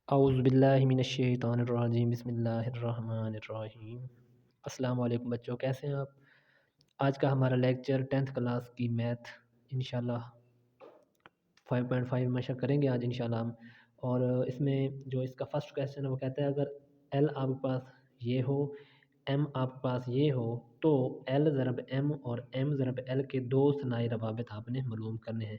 औज़ुबिल्लाहिमिनश्शैतानिर्रजीम बिस्मिल्लाहिर्रहमानिर्रहीम। अस्सलाम वालेकुम बच्चों, कैसे हैं आप? आज का हमारा लेक्चर 10th क्लास की मैथ इंशाल्लाह 5.5 मशक करेंगे आज इंशाल्लाह हम। और इसमें जो इसका फर्स्ट क्वेश्चन है वो कहता है, अगर एल आपके पास ये हो, एम आपके पास ये हो, तो एल ज़रब एम और एम ज़रब एल के दो सनाई रवाबित आपने मालूम करने हैं।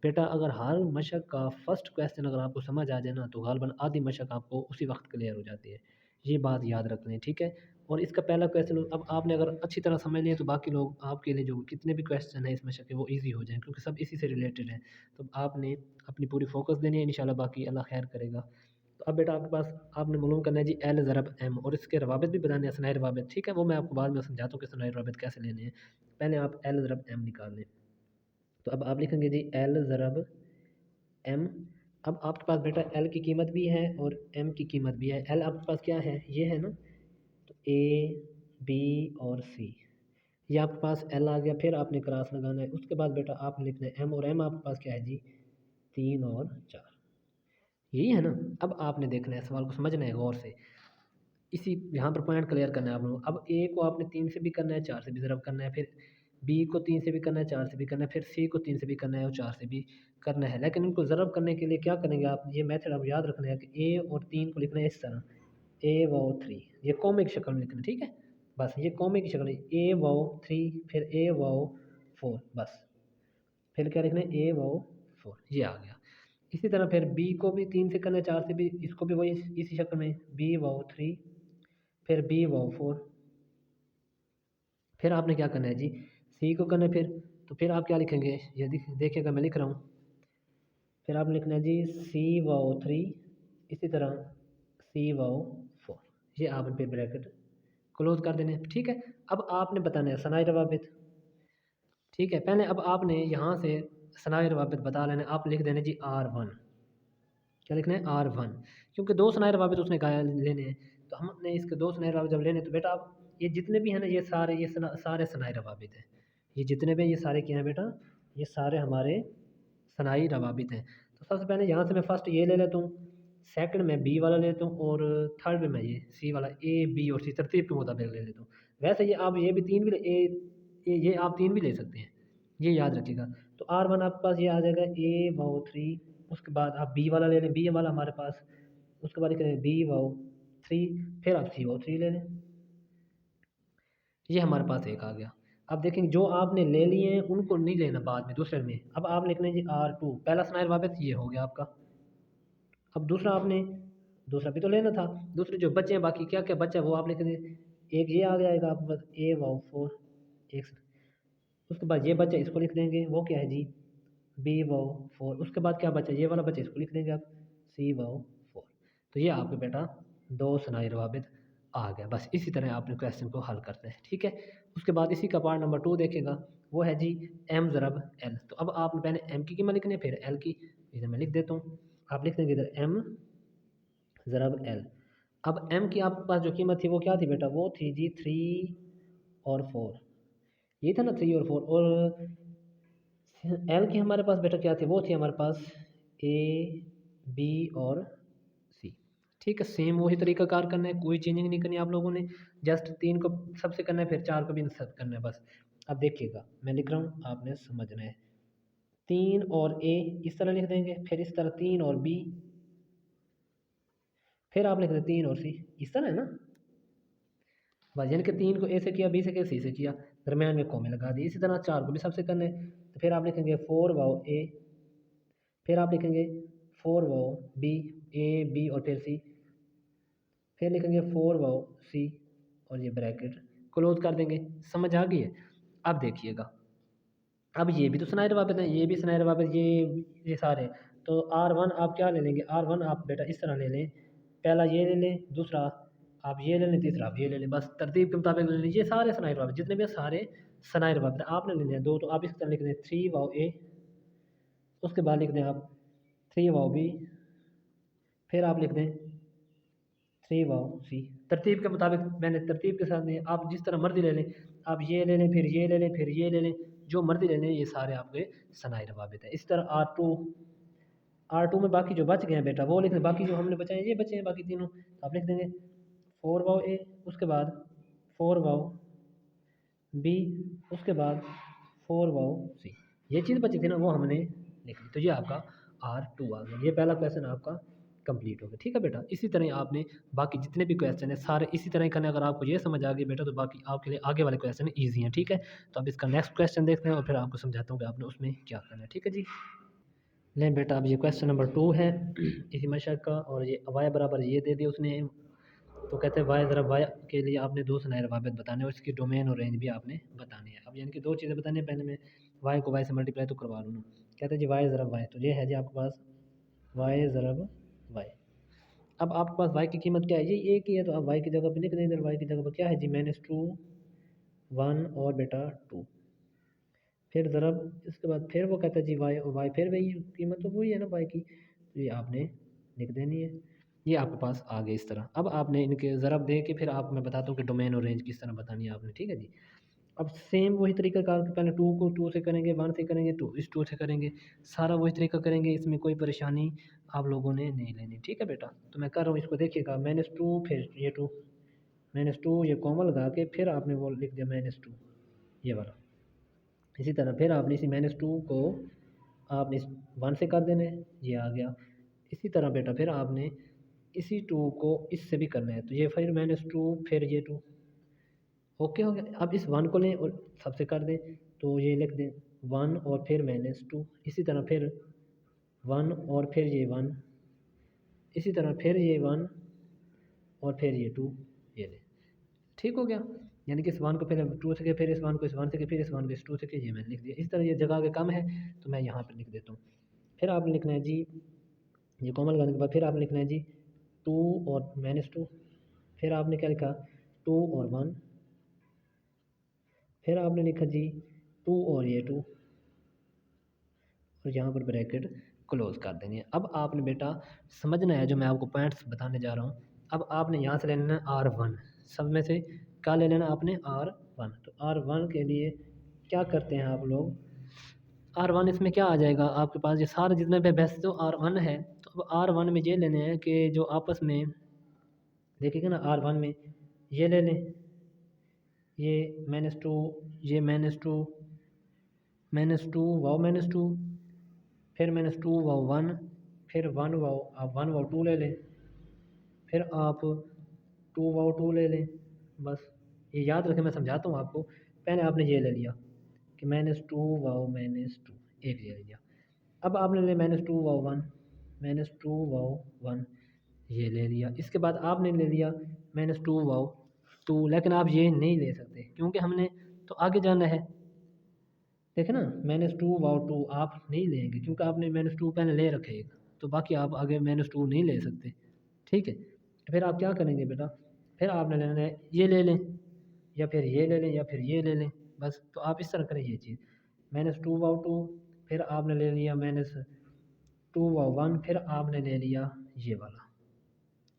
बेटा अगर हर मशक का फर्स्ट क्वेश्चन अगर आपको समझ आ जाए ना, तो गालबन आधी मशक आपको उसी वक्त क्लियर हो जाती है। ये बात याद रख लें, ठीक है। और इसका पहला क्वेश्चन अब आपने अगर अच्छी तरह समझ लिया तो बाकी लोग आपके लिए जो कितने भी क्वेश्चन है इस मशक के वो ईजी हो जाएँ, क्योंकि सब इसी से रिलेटेड हैं। तो आपने अपनी पूरी फोकस देनी है, इंशाल्लाह बाकी अल्लाह खैर करेगा। तो अब बेटा आपके पास आपने मालूम करना है जी एल ज़रब एम, और इसके रवाबित भी बताने हैं, सनाई रवाबित, ठीक है। वो मैं आपको बाद में समझाता हूँ कि सनाई रवाबित कैसे लेने हैं। पहले आप एल ज़रब एम निकाल लें। तो अब आप लिखेंगे जी एल ज़रब एम। अब आपके पास बेटा एल की कीमत भी है और एम की कीमत भी है। एल आपके पास क्या है, ये है ना, तो ए बी और सी, ये आपके पास एल आ गया। फिर आपने क्रॉस लगाना है, उसके बाद बेटा आपने लिखना है एम, और एम आपके पास क्या है जी, 3 और 4, यही है ना। अब आपने देखना है, सवाल को समझना है गौर से, इसी यहाँ पर पॉइंट क्लियर करना है आप लोगों को। अब ए को आपने 3 से भी करना है, 4 से भी ज़रब करना है, फिर बी को 3 से भी करना है, 4 से भी करना है, फिर सी को 3 से भी करना है और 4 से भी करना है। लेकिन इनको ज़रब करने के लिए क्या करेंगे आप, ये मेथड आप याद रखना है कि ए और 3 को लिखना है इस तरह, ए वाओ 3, ये कॉमे की शक्ल में लिखना है, ठीक है। बस ये कॉमे की शक्ल है, ए वाओ 3 फिर ए वाओ 4, बस फिर क्या लिखना है, ए वाओ 4, ये आ गया। इसी तरह फिर बी को भी 3 से करना है, 4 से भी, इसको भी वही इसी शक्ल में, बी वाओ 3 फिर बी वाओ 4। फिर आपने क्या करना है जी, सी को करना है फिर, तो फिर आप क्या लिखेंगे, ये देखिएगा मैं लिख रहा हूँ। फिर आपने लिखना है जी सी वाओ 3, इसी तरह सी वाओ 4, ये आपने फिर ब्रैकेट क्लोज कर देने, ठीक है। अब आपने बताना है सनाई रवाबित, ठीक है। पहले अब आपने यहाँ से सनाई रवाबित बता लेना, आप लिख देने जी R1, क्या लिखना है R1, क्योंकि दो सनाई रवाबित उसने कहा लेने हैं, तो हमने इसके दो सनाई रवाबित जब लेने, तो बेटा आप ये जितने भी हैं ना, ये सारे सारे सनाई रवाबित हैं, ये जितने भी ये सारे क्या हैं बेटा, ये सारे हमारे सनाई रवाबित हैं। तो सबसे पहले यहाँ से मैं फर्स्ट ये ले लेता हूँ, सेकंड में बी वाला लेता हूँ, और थर्ड में मैं ये सी वाला, ए बी और सी तरतीब के मुताबिक ले लेता हूँ। वैसे ये आप ये भी तीन भी ये आप तीन भी ले सकते हैं, ये याद रखिएगा। तो R1 आपके पास ये आ जाएगा ए वाओ 3, उसके बाद आप बी वाला ले लें, बी वाला हमारे पास, उसके बाद करें बी वाओ 3, फिर आप सी वाओ 3 ले लें, ये हमारे पास एक आ गया। अब देखेंगे जो आपने ले लिए हैं उनको नहीं लेना बाद में दूसरे में। अब आप लिख लें जी R2, पहला सनायर वापस ये हो गया आपका। अब दूसरा आपने, दूसरा भी तो लेना था, दूसरे जो बच्चे हैं बाकी क्या क्या बच्चा है वो आप लिख दें। एक ये आ जाएगा आपके पास ए वाओ 4, एक, उसके बाद ये बच्चा इसको लिख देंगे, वो क्या है जी बी वाओ 4, उसके बाद क्या बचा, ये वाला बच्चा इसको लिख देंगे आप सी वाओ 4। तो ये आपके बेटा दो सनाई रवाबित आ गया। बस इसी तरह आपने क्वेश्चन को हल करते हैं, ठीक है। उसके बाद इसी का पार्ट नंबर 2 देखेगा, वो है जी एम ज़रब एल। तो अब आपने पहले एम की कीमत लिखनी है, फिर एल की, इधर मैं लिख देता हूँ, आप लिख देंगे इधर एम ज़रब एल। अब एम की आपके पास जो कीमत थी वो क्या थी बेटा, वो थी जी 3 और 4, ये था ना 3 और 4, और एल की हमारे पास बेटा क्या थी, वो थी हमारे पास ए बी और सी, ठीक है। सेम वही तरीका कार करना है, कोई चेंजिंग नहीं करनी आप लोगों ने, जस्ट 3 को सबसे करना है, फिर 4 को भी सब करना है बस। अब देखिएगा मैं लिख रहा हूँ, आपने समझना है। 3 और ए इस तरह लिख देंगे, फिर इस तरह 3 और बी, फिर आप लिख दें 3 और सी, इस तरह है ना। बस यानी कि 3 को ए से किया, बी से किया, सी से किया, दरम्यान में कॉमे लगा दिए। इसी तरह 4 को भी सबसे करना है, तो फिर आप लिखेंगे 4 वाओ ए, फिर आप लिखेंगे 4 वाओ बी, ए बी और फिर सी, फिर लिखेंगे 4 वाओ सी, और ये ब्रैकेट क्लोज कर देंगे। समझ आ गई है। अब देखिएगा, अब ये भी तो सनाई रवाबित है, ये भी सनाई रवाबित, ये सारे। तो R1 आप क्या ले लेंगे, R1 आप बेटा इस तरह ले लें, पहला ये ले लें, दूसरा आप ये ले लें, तीसरा आप ये ले लें, बस तरतीब के मुताबिक ले लें। ये सारे सनाई रवाबित जितने भी हैं, सारे सनाई रवाबित आपने ले लें दो, तो आप इस तरह लिख दें 3 वाओ ए, उसके बाद लिख दें आप 3 वाओ बी, फिर आप लिख दें 3 वाओ सी। तरतीब के मुताबिक मैंने तरतीब के साथ नहीं, आप जिस तरह मर्जी ले लें, आप ये ले लें, फिर ये ले लें, फिर ये ले लें, जो मर्जी ले लें, ये सारे आपके सनाई रवाबित हैं। इस तरह R2 में बाकी जो बच गए हैं बेटा वो लिख दें, बाकी जो हमने बचाए ये बचे हैं बाकी तीनों, तो आप लिख देंगे 4 वाओ ए, उसके बाद 4 वाओ बी, उसके बाद 4 वाओ सी। ये चीज़ बची थी ना वो हमने लिख ली, तो ये आपका R2 आ गया। ये पहला क्वेश्चन आपका कंप्लीट हो गया। ठीक है बेटा, इसी तरह आपने बाकी जितने भी क्वेश्चन हैं सारे इसी तरह करने। अगर आपको ये समझ आ गई बेटा तो बाकी आपके लिए आगे वाले क्वेश्चन ईजी हैं। ठीक है, तो अब इसका नेक्स्ट क्वेश्चन देखते हैं और फिर आपको समझाता हूँ कि आपने उसमें क्या करना है। ठीक है जी, लें बेटा अब ये क्वेश्चन नंबर 2 है इसी मशक का, और ये वाई बराबर ये दे दिया उसने। तो कहते हैं वाई ज़रा वाई के लिए आपने दो सुनाए रवाबित बताने, और इसकी डोमेन और रेंज भी आपने बतानी है। अब यानी कि दो चीज़ें बतानी है, पहले मैं वाई को वाई से मल्टीप्लाई तो करवा लूँ ना। कहते हैं जी वाई ज़रब वाई, तो ये है जी आपके पास वाई ज़रब वाई। अब आपके पास वाई की कीमत क्या है, ये एक ही है, तो आप वाई की जगह पर लिख देंगे। वाई की जगह पर क्या है जी -2 1 और बेटा 2, फिर ज़रब इसके बाद फिर वो कहता है जी वाई, और वाई फिर वही कीमत तो वही है ना वाई की, तो ये आपने लिख देनी है। ये आपके पास आ गए इस तरह। अब आपने इनके ज़रब दे के फिर आप मैं बताता हूँ कि डोमेन और रेंज किस तरह बतानी है आपने। ठीक है जी, अब सेम वही तरीका कार पहले 2 को 2 से करेंगे, 1 से करेंगे, 2 से करेंगे, सारा वही तरीका करेंगे, इसमें कोई परेशानी आप लोगों ने नहीं लेनी। ठीक है बेटा, तो मैं कर रहा हूँ इसको देखिएगा, -2 फिर ये 2, -2 ये कॉमन लगा के फिर आपने वो लिख दिया -2 ये वाला। इसी तरह फिर आपने इसी -2 को आपने इस 1 से कर देना है, ये आ गया। इसी तरह बेटा फिर आपने इसी 2 को इससे भी करना है, तो ये फिर -2 फिर ये 2, ओके हो गया। अब इस 1 को लें और सबसे कर दें, तो ये लिख दें 1 और फिर -2, इसी तरह फिर 1 और फिर ये 1, इसी तरह फिर ये 1 और फिर ये 2, ये ले। ठीक हो गया, यानी कि इस 1 को फिर 2 से किया, फिर इस 1 को इस 1 से किया, फिर इस 1 को इस 2 से किया, ये मैंने लिख दिया। इस तरह ये जगह के कम है तो मैं यहाँ पर लिख देता हूँ। फिर आपने लिखना है जी, ये कॉमन लगाने के बाद फिर आपने लिखना है जी 2 और -2, फिर आपने क्या लिखा 2 और 1, फिर आपने लिखा जी 2 और ये 2, और यहाँ पर ब्रैकेट क्लोज कर देनी है। अब आपने बेटा समझना है जो मैं आपको पॉइंट्स बताने जा रहा हूँ। अब आपने यहाँ से ले लेना R1, सब में से क्या ले लेना आपने R1। तो R1 के लिए क्या करते हैं आप लोग, R1 इसमें क्या आ जाएगा आपके पास, ये सारे जितने पे बेस्ट तो R1 है, तो अब R1 में ये लेने हैं कि जो आपस में देखिएगा ना, R1 में ये ले लें, ये -2, ये -2, -2 वाओ -2, फिर -2 वाओ 1, फिर 1 वाओ, आप 1 वाओ 2 ले लें, फिर आप 2 वाओ 2 ले लें। बस ये याद रखें, मैं समझाता हूँ आपको। पहले आपने ये ले लिया कि -2 वाओ -2, एक ले लिया। अब आपने ले -2 वाओ 1, -2 वाओ 1, ये ले लिया। इसके बाद आपने ले लिया -2 वाओ 2, लेकिन आप ये नहीं ले सकते क्योंकि हमने तो आगे जाना है। देखें ना, -2 वाओ 2 आप नहीं लेंगे क्योंकि आपने -2 पहले ले रखे एक, तो बाकी आप आगे -2 नहीं ले सकते। ठीक है, तो फिर आप क्या करेंगे बेटा, फिर आपने लेना है ये ले लें, या फिर ये ले लें, या फिर ये ले लें। बस तो आप इस तरह करें ये चीज़, -2 वाओ 2, फिर आपने ले लिया -2 वाओ 1, फिर आपने ले लिया ये वाला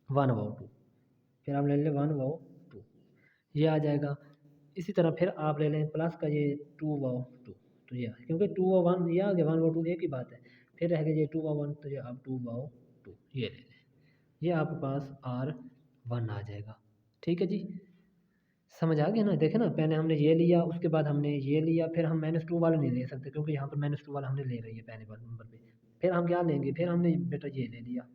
1 वाओ 2, फिर आप ले लें 1 वाओ 2, ये आ जाएगा। इसी तरह फिर आप ले लें प्लस का ये 2 वाओ 2, तो ये क्योंकि 2 वाओ 1 ये आ गया, 1 वाओ 2 एक ही बात है। फिर रह गया ये 2 वाओ 1, तो ये आप 2 वाओ 2 ये ले लें, ये आपके पास R1 आ जाएगा। ठीक है जी, समझ आ गया ना। देखें ना, पहले हमने ये लिया, उसके बाद हमने ये लिया, फिर हम -2 वाला नहीं ले सकते क्योंकि यहाँ पर -2 वाला हमने ले रही है पहले बार नंबर पे। फिर हम क्या लेंगे, फिर हमने बेटा ये ले लिया,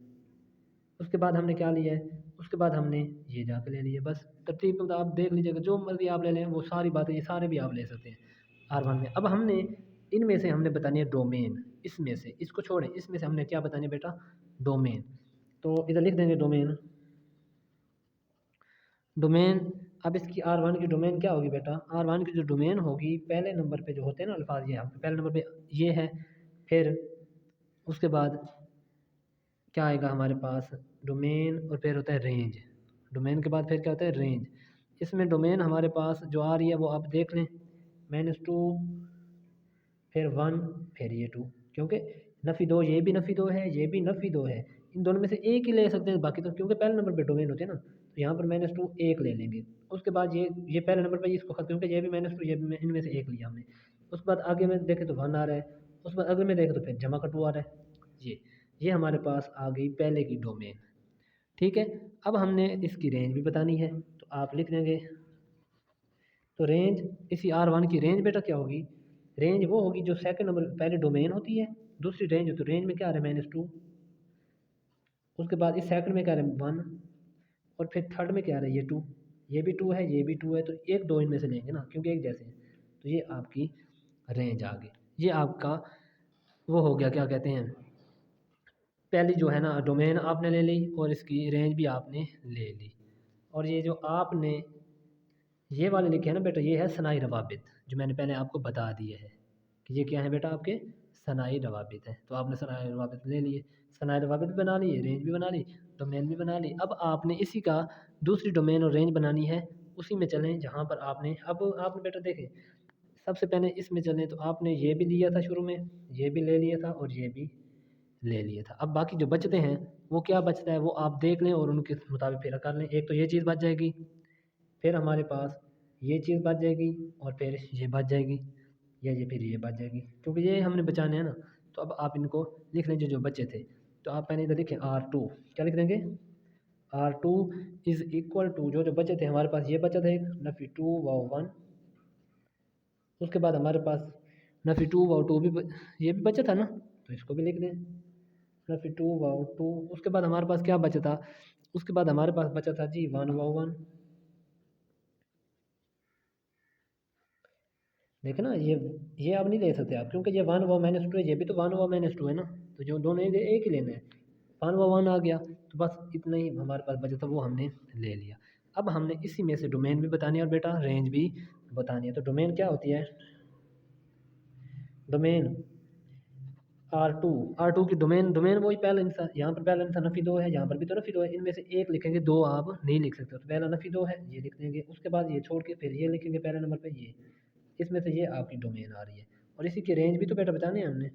उसके बाद हमने क्या लिया है, उसके बाद हमने ये जाके ले लिया। बस तरतीब मतलब आप देख लीजिएगा, जो मर्जी आप ले लें वो सारी बातें ये सारे भी आप ले सकते हैं R1 में। अब हमने इनमें से हमने बतानी है डोमेन, इसमें से इसको छोड़ें, इसमें से हमने क्या बतानी है बेटा, डोमेन। तो इधर लिख देंगे डोमेन, डोमेन। अब इसकी R1 की डोमेन क्या होगी बेटा, R1 की जो डोमेन होगी पहले नंबर पे जो होते हैं ना अल्फाज, ये हम पहले नंबर पे ये है, फिर उसके बाद क्या आएगा हमारे पास, डोमेन, और फिर होता है रेंज। डोमेन के बाद फिर क्या होता है, रेंज। इसमें डोमेन हमारे पास जो आ रही है वो आप देख लें, -2, फिर 1, फिर ये 2, क्योंकि नफ़ी 2, ये भी नफ़ी 2 है, ये भी नफ़ी 2 है, इन दोनों में से एक ही ले सकते हैं, बाकी तो क्योंकि पहले नंबर पे डोमेन होते हैं ना, तो यहाँ पर -2 एक ले लेंगे। उसके बाद ये पहले नंबर पे इसको क्योंकि ये भी -2, ये भी इनमें से एक लिया हमने। उसके बाद आगे में देखें तो 1 आ रहा है, उसके बाद अगले में देखें तो फिर जमा का 2 आ रहा है। ये हमारे पास आ गई पहले की डोमेन। ठीक है, अब हमने इसकी रेंज भी बतानी है, तो आप लिख देंगे। तो रेंज इसी R1 की रेंज बेटा क्या होगी, रेंज वो होगी जो सेकंड नंबर पहले डोमेन होती है, दूसरी रेंज, तो रेंज में क्या आ रहा है -2, उसके बाद इस सेकंड में क्या आ रहा है 1, और फिर थर्ड में क्या आ रहा है ये 2, ये भी 2 है, ये भी 2 है, तो एक दो इनमें से लेंगे ना क्योंकि एक जैसे हैं, तो ये आपकी रेंज आ गई। ये आपका वो हो गया, क्या कहते हैं, पहली जो है ना डोमेन आपने ले ली और इसकी रेंज भी आपने ले ली। और ये जो आपने ये वाले लिखे हैं ना बेटा, ये है सनाई रवाबित, जो मैंने पहले आपको बता दिए है कि ये क्या है बेटा, आपके सनाई रवाबित है। तो आपने सनाई रवाबित ले लिए, सनाई रवाबित बना ली, रेंज भी बना ली, डोमेन भी बना ली। अब आपने इसी का दूसरी डोमेन और रेंज बनानी है, उसी में चलें जहाँ पर आपने, अब आपने बेटा देखें, सबसे पहले इसमें चलें तो आपने ये भी लिया था शुरू में, ये भी ले लिया था और ये भी ले लिया था। अब बाकी जो बचते हैं वो क्या बचता है वो आप देख लें और उनके मुताबिक फिर कर लें। एक तो ये चीज़ बच जाएगी, फिर हमारे पास ये चीज़ बच जाएगी, और फिर ये बच जाएगी, या ये फिर ये बच जाएगी, क्योंकि ये हमने बचाने हैं ना। तो अब आप इनको लिख लें जो बचे थे। तो आप पहले इधर लिखें R2, क्या लिख देंगे, R2 इज़ इक्वल टू, जो बचे थे हमारे पास, ये बचा था एक नफी 2 वाओ 1, उसके बाद हमारे पास नफी 2 वाओ 2 भी ये भी बचा था ना, तो इसको भी लिख दें नफी 2 वाओ 2। उसके बाद हमारे पास क्या बचा था, उसके बाद हमारे पास बचा था जी 1 वाओ 1। देखो ना, ये अब नहीं ले सकते आप, क्योंकि ये 1 वाओ -2 है, ये भी तो 1 वाओ -2 है ना, तो जो दोनों एक ही लेना है। 1 वाओ 1 आ गया, तो बस इतना ही हमारे पास बचा था, वो हमने ले लिया। अब हमने इसी में से डोमेन भी बतानी है और बेटा रेंज भी बतानी है। तो डोमेन क्या होती है, डोमेन R2 की डोमेन, वही पहला इंसान, यहाँ पर पहला इंसान नफी 2 है, यहाँ पर भी तो नफी 2 है, इनमें से एक लिखेंगे, दो आप नहीं लिख सकते। तो पहला नफी 2 है, ये लिख देंगे, उसके बाद ये छोड़ के फिर ये लिखेंगे पहले नंबर पे, ये इसमें से ये आपकी डोमेन आ रही है। और इसी की रेंज भी तो बेटा बताने हैं हमने,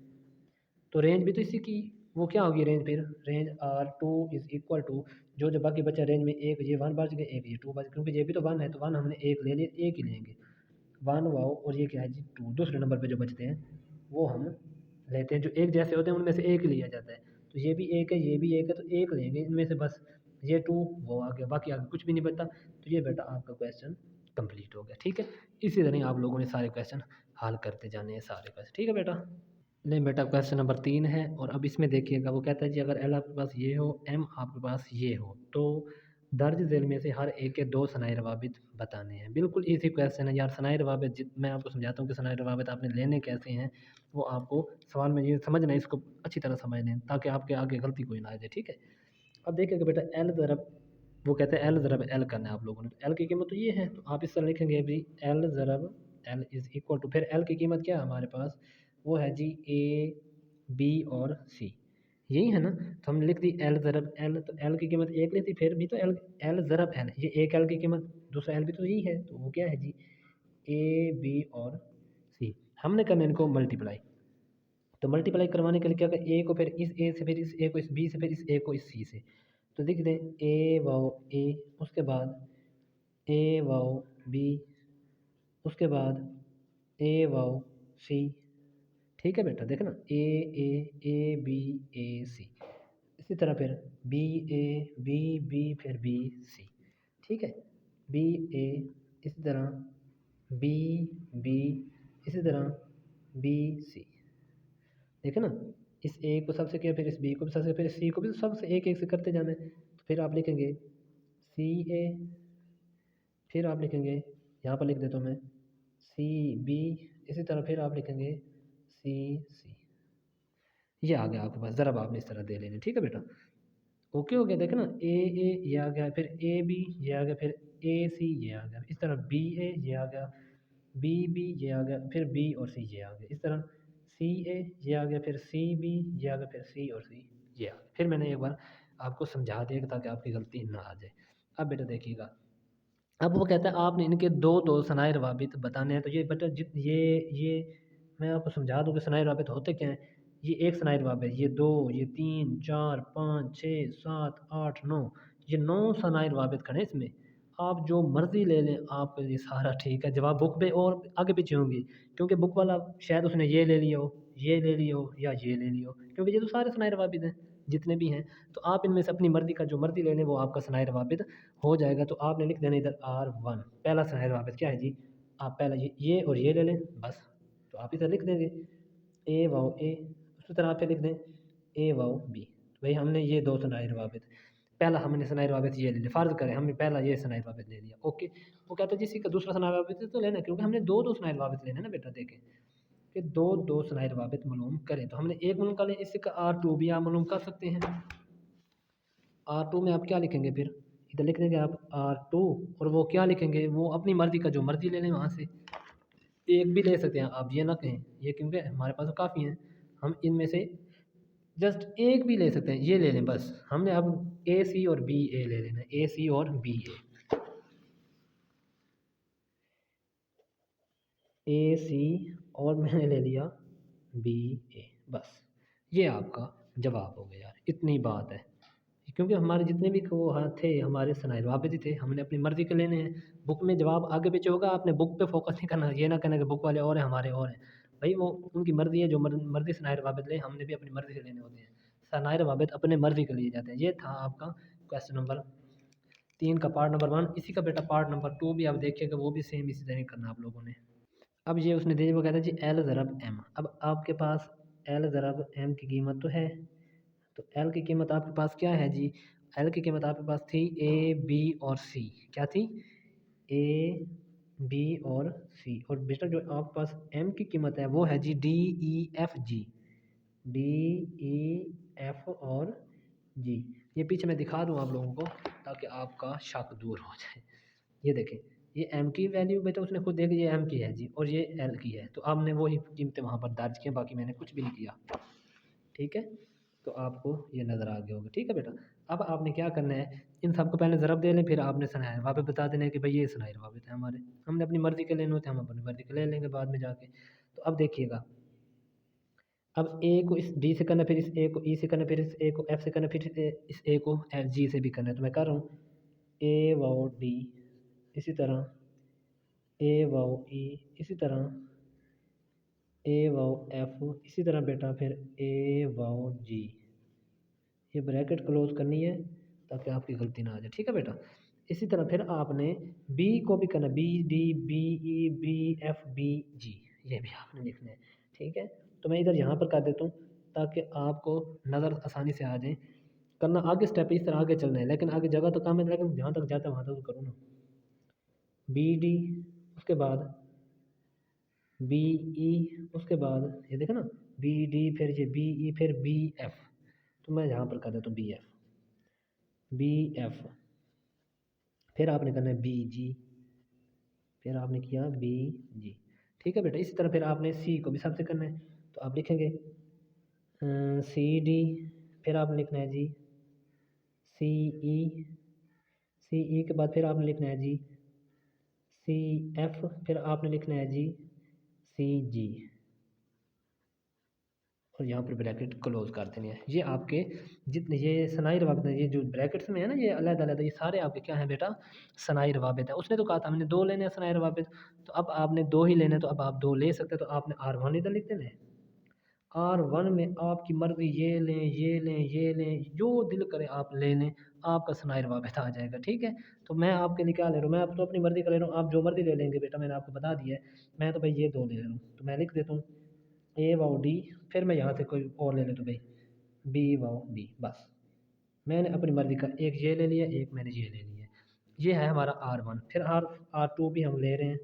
तो रेंज भी तो इसी की, वो क्या होगी रेंज, फिर range R2 is equal to, जो बाकी बचा रेंज में, एक ये 1 बच गए, एक ये 2 बच, क्योंकि ये भी तो 1 है, तो 1 हमने एक ले लिया, एक ही लेंगे 1 वाओ, और ये क्या है जी 2, दूसरे नंबर पे जो बचते हैं वो हम लेते हैं, जो एक जैसे होते हैं उनमें से एक ही लिया जाता है। तो ये भी एक है, ये भी एक है, तो एक लेंगे इनमें से, बस ये 2 वो आ गया, बाकी आगे कुछ भी नहीं बचता। तो ये बेटा आपका क्वेश्चन कंप्लीट हो गया। ठीक है, इसी तरह आप लोगों ने सारे क्वेश्चन हल करते जाने हैं, सारे क्वेश्चन। ठीक है बेटा, नहीं बेटा, क्वेश्चन नंबर 3 है, और अब इसमें देखिएगा, वो कहता है जी अगर एल आपके पास ये हो, एम आपके पास ये हो, तो दर्ज झेल में से हर एक के दो सनाई रवाबित बताने हैं। बिल्कुल इजी क्वेश्चन है यार। सनाई रवाबित मैं आपको समझाता हूँ कि सनाई रवाबित आपने लेने कैसे हैं, वो आपको सवाल में ये समझना है, इसको अच्छी तरह समझ लें ताकि आपके आगे गलती कोई ना आ जाए। ठीक है, अब देखिएगा बेटा, एल ज़रब, वो कहते हैं एल ज़रब एल करना है आप लोगों ने, तो एल की कीमत तो ये है, तो आप इस तरह लिखेंगे भी एल ज़रब एल इज़ इक्वल टू, फिर एल की कीमत क्या है हमारे पास, वो है जी ए बी और सी, यही है ना। तो हमने लिख दी एल ज़रब एल, तो एल की कीमत एक ली थी, फिर भी तो एल, एल ज़रब एल, ये एक एल की कीमत, दूसरा एल भी तो यही है, तो वो क्या है जी ए बी और सी। हमने करना है इनको मल्टीप्लाई, तो मल्टीप्लाई करवाने के लिए क्या करें, ए को फिर इस ए से, फिर इस ए को इस बी से, फिर इस ए को इस सी से, तो लिख दें ए वाओ ए, उसके बाद ए वाओ बी, उसके बाद ए वाओ सी। ठीक है बेटा, देखना ए ए ए बी ए सी, इसी तरह फिर बी ए बी बी फिर बी सी। ठीक है, बी ए, इसी तरह बी बी, इसी तरह बी सी। देखे ना, इस ए को सबसे किया, फिर इस बी को भी सबसे, फिर इस सी को भी, तो सबसे एक एक से करते जाना है। तो फिर आप लिखेंगे सी ए, फिर आप लिखेंगे, यहाँ पर लिख देता हूँ मैं सी बी, इसी तरह फिर आप लिखेंगे सी सी। ये आ गया आपके पास, ज़रा आपने इस तरह दे लेने। ठीक है बेटा, ओके हो गया। देखे ना, ए ये आ गया, फिर ए बी ये आ गया, फिर ए सी ये आ गया, इस तरह बी ए ये आ गया, बी ये आ गया, फिर बी और सी ये आ गया, इस तरह सी ए ये आ गया, फिर सी बी ये आ गया, फिर सी और सी ये आ गया। फिर मैंने एक बार आपको समझा दिया ताकि आपकी गलती ना आ जाए। अब बेटा देखिएगा, अब वो कहता है आपने इनके दो दो सनाए रवाबित बताने हैं। तो ये बेटा ये मैं आपको समझा दूँ कि सनाए रवाबित होते क्या हैं। ये एक सनाए रवाबित, ये दो, ये तीन, चार, पाँच, छः, सात, आठ, नौ, ये 9 सनाए रवाबित खड़े हैं इसमें। आप जो मर्ज़ी ले लें, आपके लिए सारा ठीक है। जवाब बुक में और आगे पीछे होंगे, क्योंकि बुक वाला शायद उसने ये ले लिया हो, ये ले लिया हो, या ये ले लिया हो, क्योंकि ये तो सारे सनाए रवाबित हैं। जितने भी हैं, तो आप इनमें से अपनी मर्ज़ी का जो मर्ज़ी ले लें वो आपका सनाई रवाबित हो जाएगा। तो आपने लिख देना इधर R1 पहला सनाई रवाबित क्या है जी, आप पहला ये और ये ले लें बस। तो आप इधर लिख देंगे ए वाओ ए, उसी तरह आप फिर लिख दें ए वाओ बी। भाई हमने ये दो सनाई रवाबित, पहला हमने सनाई रवाबित ये ले लिया, फ़र्ज़ करें हमने पहला ये सनाई रवाबित ले लिया, ओके। वो कहता है जी इसी का दूसरा सनाई रवाबित तो लेना, क्योंकि हमने दो दो सनाई रवाबित लेने ना बेटा। देखें कि दो दो सनाई रवाबित मालूम करें, तो हमने एक मालूम कर लें, इससे का R2 भी आप मालूम कर सकते हैं। R2 में आप क्या लिखेंगे फिर, इधर लिख देंगे आप R2 और वो क्या लिखेंगे, वो अपनी मर्ज़ी का जो मर्ज़ी ले लें वहाँ से, एक भी ले सकते हैं आप, ये ना कहें ये, क्योंकि हमारे पास तो काफ़ी हैं, हम इनमें से जस्ट एक भी ले सकते हैं, ये ले लें बस। हमने अब ए सी और बी ए ले लेना है, ए सी और बी ए सी और मैंने ले लिया बी ए, बस ये आपका जवाब हो गया यार, इतनी बात है। क्योंकि हमारे जितने भी वो हाँ थे हमारे सनाई रवाबित ही थे, हमने अपनी मर्ज़ी के लेने हैं। बुक में जवाब आगे पीछे होगा, आपने बुक पे फोकस नहीं करना, ये ना कहना कि बुक वाले और हैं हमारे और हैं। भाई वो उनकी मर्ज़ी है, जो मर्ज़ी सनाई रवाबित ले, हमने भी अपनी मर्ज़ी से लेने होते हैं। सनाई रवाबित अपने मर्ज़ी के लिए जाते हैं। ये था आपका क्वेश्चन नंबर 3 का पार्ट नंबर 1। इसी का बेटा पार्ट नंबर 2 भी आप देखिएगा, वो भी सेम इसी तरह करना आप लोगों ने। अब ये उसने दे वो कहता है जी एल ज़रब एम। अब आपके पास एल ज़रब एम की कीमत तो है, तो एल की कीमत आपके पास क्या है जी, एल की कीमत आपके पास थी ए बी और सी। क्या थी, ए बी और सी। और बेटा जो आपके पास एम की कीमत है वो है G D E F G, D E F और जी। ये पीछे मैं दिखा दूँ आप लोगों को ताकि आपका शक दूर हो जाए। ये देखें, ये एम की वैल्यू बेटा उसने खुद देखी, ये एम की है जी और ये एल की है, तो आपने वही कीमतें वहाँ पर दर्ज की, बाकी मैंने कुछ भी नहीं किया। ठीक है, तो आपको ये नज़र आ गया होगा। ठीक है बेटा, अब आपने क्या करना है, इन सबको पहले ज़रब दे लें, फिर आपने सनाई रवाबित बता देना है कि भाई ये सनाई रवाबित है हमारे, हमने अपनी मर्ज़ी के लेने होते हैं, हम अपनी मर्ज़ी के ले लेंगे बाद में जाके। तो अब देखिएगा, अब ए को इस डी से करना, फिर इस ए को ई से करना, फिर इस ए को एफ से करना, फिर इस ए को एफ जी से भी करना है। तो मैं कर रहा हूँ ए वाओ डी, इसी तरह ए वाओ ई, इसी तरह ए वाओ एफ, इसी तरह बेटा फिर ए वाओ जी। ये ब्रैकेट क्लोज करनी है ताकि आपकी गलती ना आ जाए। ठीक है बेटा, इसी तरह फिर आपने बी को भी करना, B D B E B F B G, ये भी आपने लिखना है। ठीक है, तो मैं इधर यहाँ पर कर देता हूँ ताकि आपको नज़र आसानी से आ जाए। करना आगे स्टेप इस तरह आगे चलना है, लेकिन आगे जगह तो कम है, लेकिन जहाँ तक जाता है वहाँ तक तो करूँ ना। बी डी, उसके बाद बी ई, उसके बाद ये देखो ना बी डी, फिर ये बी ई, फिर बी एफ। तो मैं यहाँ पर कर देता हूँ बी एफ, बी एफ, फिर आपने करना है बी जी, फिर आपने किया बी जी। ठीक है बेटा, इसी तरह फिर आपने सी को भी सबसे करना है, तो आप लिखेंगे सी डी, फिर आपने लिखना है जी सी ई, सी ई के बाद फिर आपने लिखना है जी सी एफ, फिर आपने लिखना है जी सी जी, और यहाँ पर ब्रैकेट क्लोज कर देनी है। ये आपके जितने ये सनाई रवाबित है, ये जो ब्रैकेट्स में है ना, ये अलग-अलग, ये सारे आपके क्या हैं बेटा, सनाई रवाबित है। उसने तो कहा था हमने दो लेने हैं सनाई रवाबित, तो अब आपने दो ही लेने हैं, तो अब आप दो ले सकते हैं। तो आपने R1 इधर लिख देना है, R1 में आपकी मर्ज़ी ये लें ये लें ये लें, जो दिल करे आप ले लें, आपका सनाई रवाबित आ जाएगा। ठीक है, तो मैं आपके लिए क्या ले रहा हूँ, मैं अब तो अपनी मर्ज़ी का ले रहा हूँ, आप जो मर्ज़ी ले लेंगे बेटा, मैंने आपको बता दिया है। मैं तो भाई ये दो ले रहा हूँ, तो मैं लिख देता हूँ ए वाओ डी, फिर मैं यहाँ से कोई और ले लेता हूँ भाई बी वाओ बी, बस मैंने अपनी मर्ज़ी का एक ये ले लिया, एक मैंने ये ले लिया। ये है हमारा R1, फिर R2 भी हम ले रहे हैं।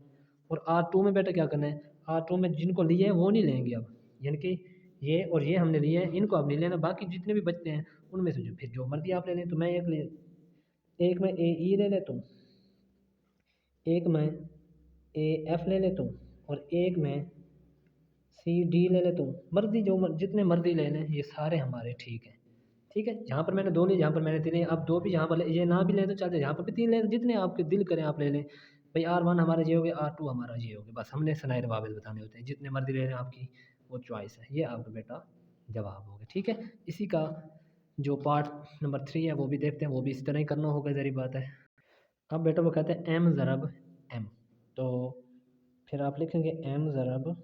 और R2 में बेटा क्या करना है, R2 में जिनको लिए हैं वो नहीं लेंगे अब, यानी कि ये और ये हमने लिए हैं, इनको अब नहीं लेना। बाकी जितने भी बचते हैं उनमें से जो फिर जो मर्ज़ी आप ले लें। तो मैं एक मैं ए ई ले लेता हूँ, एक मैं ए एफ ले लेता हूँ, और एक मैं सी डी ले लेता हूँ। मर्ज़ी जो जितने मर्ज़ी ले लें, ये सारे हमारे ठीक हैं। ठीक है, यहाँ पर मैंने दो लिए, यहाँ पर मैंने तीन लिए, अब दो भी यहाँ पर ये ना भी लें तो चलते, यहाँ पर भी तीन लें, जितने आपके दिल करें आप ले लें। भाई R1 हमारा ये हो गया, R2 हमारा ये हो गया, बस हमने सनाई रवाबित बताने होते हैं, जितने मर्ज़ी ले लें आपकी वो चॉइस है। ये आपका बेटा जवाब हो गया। ठीक है, इसी का जो पार्ट नंबर 3 है वो भी देखते हैं, वो भी इसी तरह ही करना होगा, ज़ाहिर बात है। अब बेटा वो कहते हैं एम ज़रब एम, तो फिर आप लिखेंगे एम ज़रब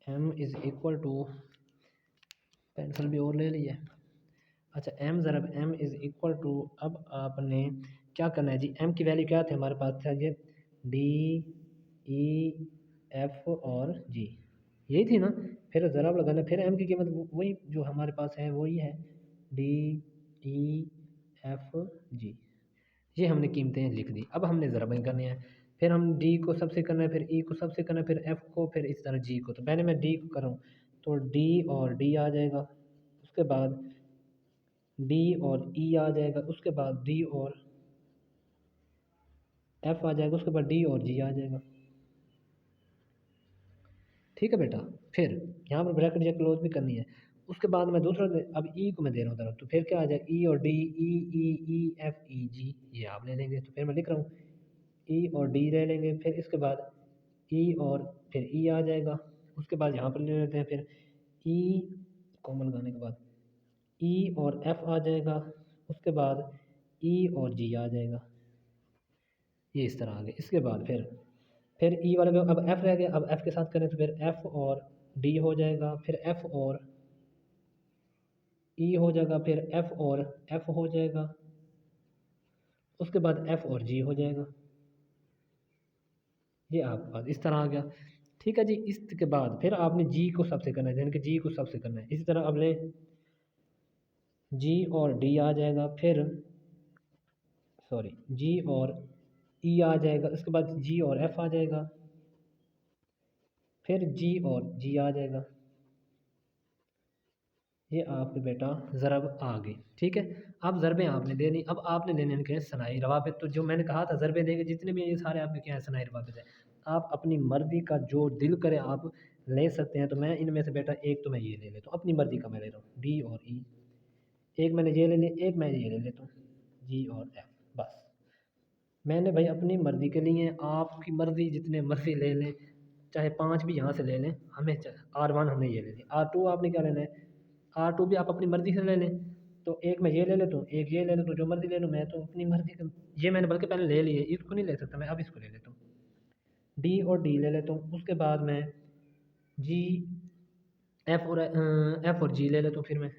M is equal to, pencil भी और ले ली है, अच्छा एम ज़रब एम इज़ इक्वल टू, अब आपने क्या करना है जी, एम की वैल्यू क्या थी हमारे पास, था ये डी ई एफ और जी, यही थी ना। फिर ज़रब लगाना, फिर एम की कीमत वही जो हमारे पास है वही है, डी ई एफ जी, ये हमने कीमतें लिख दी। अब हमने ज़रबें करनी है, फिर हम डी को सबसे करना है, फिर ई को सबसे करना है, फिर एफ को, फिर इस तरह जी को। तो पहले मैं डी को करूँ तो डी और डी आ जाएगा, उसके बाद डी और ई आ जाएगा, उसके बाद डी और एफ आ जाएगा, उसके बाद डी और जी आ जाएगा। ठीक है बेटा, फिर यहाँ पर ब्रैकेट या क्लोज भी करनी है। उसके बाद मैं दूसरा अब ई को मैं दे रहा हूँ तरफ, तो फिर क्या आ जाएगा, ई और डी, ई एफ ई जी, ये आप ले लेंगे। तो फिर मैं लिख रहा हूँ ई और डी ले लेंगे, फिर इसके बाद ई और फिर ई आ जाएगा। उसके बाद यहाँ पर ले लेते हैं, फिर ई कॉमन लगाने के बाद ई और एफ आ जाएगा, उसके बाद ई और जी आ जाएगा, ये इस तरह आ गया। इसके बाद फिर ई वाले में अब एफ रह गया, अब एफ के साथ करें तो फिर एफ और डी हो जाएगा, फिर एफ और ई हो जाएगा, फिर एफ और एफ हो जाएगा, उसके बाद एफ और जी हो जाएगा। ये आपके पास इस तरह आ गया। ठीक है जी, इसके बाद फिर आपने जी को सबसे करना है, यानी कि जी को सबसे करना है। इसी तरह अब ले जी और डी आ जाएगा, फिर सॉरी जी और ई आ जाएगा, उसके बाद जी और एफ आ जाएगा, फिर जी और जी आ जाएगा। ये आपके बेटा ज़रब आ गई। ठीक है, अब ज़रबें आपने देनी, अब आपने लेने इनके हैं सनाई रवाबित। तो जो मैंने कहा था ज़रबें देंगे जितने भी हैं, ये सारे आपके क्या हैं, सनाई रवाबित है। आप अपनी मर्ज़ी का जो दिल करे आप ले सकते हैं। तो मैं इनमें से बेटा एक तो मैं ये ले लेता हूँ, अपनी मर्ज़ी का मैं ले रहा हूँ, डी और ई। एक मैंने ये ले लिया, एक मैं ये ले लेता हूँ, जी और एफ। बस मैंने भाई अपनी मर्ज़ी के लिए, आपकी मर्ज़ी जितने मर्ज़ी ले लें, चाहे 5 भी यहाँ से ले लें, हमें R1 हमने ये ले लिया, R2 आपने क्या लेना है, R2 भी आप अपनी मर्ज़ी से ले लें। तो एक मैं ये ले लेता हूँ, एक ये ले लेता हूँ, जो मर्ज़ी ले लूँ, मैं तो अपनी मर्ज़ी का, ये मैंने बल्कि पहले ले लिए, इसको नहीं ले सकता मैं, अब इसको ले लेता हूँ, डी और डी ले लेता हूँ। उसके बाद मैं जी एफ़ और जी ले लेता हूँ, फिर मैं